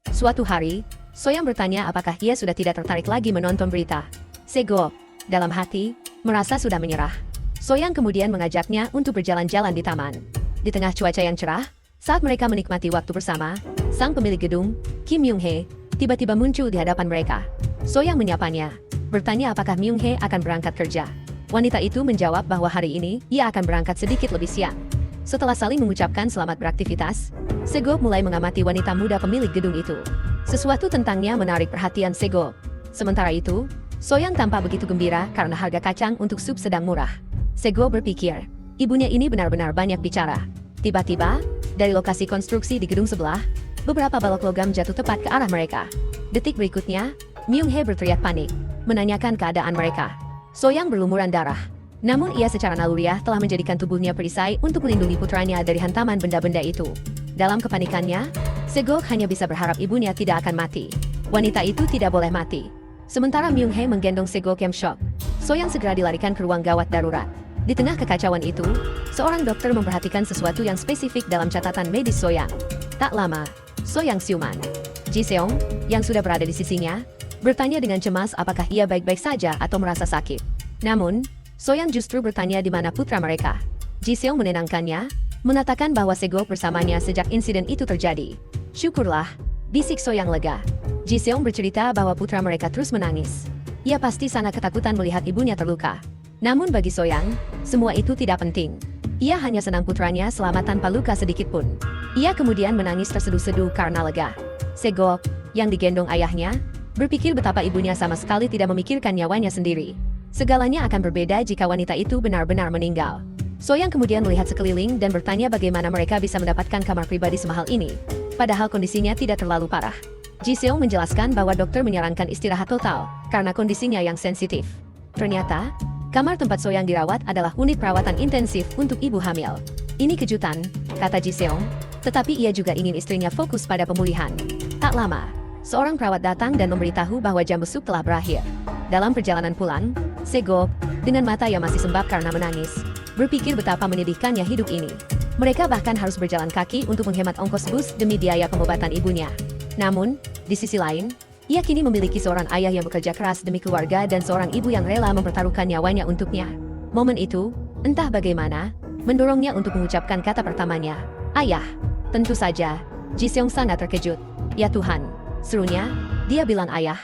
Suatu hari, Soyang bertanya apakah ia sudah tidak tertarik lagi menonton berita. Sego, dalam hati, merasa sudah menyerah. Soyang kemudian mengajaknya untuk berjalan-jalan di taman. Di tengah cuaca yang cerah, saat mereka menikmati waktu bersama, sang pemilik gedung, Kim Myung-hee, tiba-tiba muncul di hadapan mereka. Soyang menyapanya, bertanya apakah Myung-hee akan berangkat kerja. Wanita itu menjawab bahwa hari ini ia akan berangkat sedikit lebih siang. Setelah saling mengucapkan selamat beraktivitas, Sego mulai mengamati wanita muda pemilik gedung itu. Sesuatu tentangnya menarik perhatian Sego. Sementara itu, Soyang tampak begitu gembira karena harga kacang untuk sup sedang murah. Sego berpikir, ibunya ini benar-benar banyak bicara. Tiba-tiba, dari lokasi konstruksi di gedung sebelah, beberapa balok logam jatuh tepat ke arah mereka. Detik berikutnya, Myung-hee berteriak panik, menanyakan keadaan mereka. Soyang berlumuran darah. Namun ia secara naluriah telah menjadikan tubuhnya perisai untuk melindungi putranya dari hantaman benda-benda itu. Dalam kepanikannya, Sego hanya bisa berharap ibunya tidak akan mati. Wanita itu tidak boleh mati. Sementara Myung-hee menggendong Sego Kem shock. Soyang segera dilarikan ke ruang gawat darurat. Di tengah kekacauan itu, seorang dokter memperhatikan sesuatu yang spesifik dalam catatan medis Soyang. Tak lama, Soyang siuman. Ji Seong, yang sudah berada di sisinya, bertanya dengan cemas apakah ia baik-baik saja atau merasa sakit. Namun, Soyang justru bertanya di mana putra mereka. Ji Seong menenangkannya, mengatakan bahwa Sego bersamanya sejak insiden itu terjadi. Syukurlah, bisik Soyang lega. Ji Seong bercerita bahwa putra mereka terus menangis. Ia pasti sangat ketakutan melihat ibunya terluka. Namun bagi Soyang, semua itu tidak penting. Ia hanya senang putranya selamat tanpa luka sedikit pun. Ia kemudian menangis terseduh-seduh karena lega. Sego, yang digendong ayahnya, berpikir betapa ibunya sama sekali tidak memikirkan nyawanya sendiri. Segalanya akan berbeda jika wanita itu benar-benar meninggal. Soyang kemudian melihat sekeliling dan bertanya bagaimana mereka bisa mendapatkan kamar pribadi semahal ini. Padahal kondisinya tidak terlalu parah. Ji Seong menjelaskan bahwa dokter menyarankan istirahat total karena kondisinya yang sensitif. Ternyata, kamar tempat Soyang dirawat adalah unit perawatan intensif untuk ibu hamil. Ini kejutan, kata Ji Seong, tetapi ia juga ingin istrinya fokus pada pemulihan. Tak lama, seorang perawat datang dan memberitahu bahwa jam besuk telah berakhir. Dalam perjalanan pulang, Sego, dengan mata yang masih sembab karena menangis, berpikir betapa menyedihkannya hidup ini. Mereka bahkan harus berjalan kaki untuk menghemat ongkos bus demi biaya pengobatan ibunya. Namun, di sisi lain, ia kini memiliki seorang ayah yang bekerja keras demi keluarga dan seorang ibu yang rela mempertaruhkan nyawanya untuknya. Momen itu, entah bagaimana, mendorongnya untuk mengucapkan kata pertamanya, "Ayah." Tentu saja, Ji Seong sangat terkejut. "Ya Tuhan," serunya, dia bilang ayah,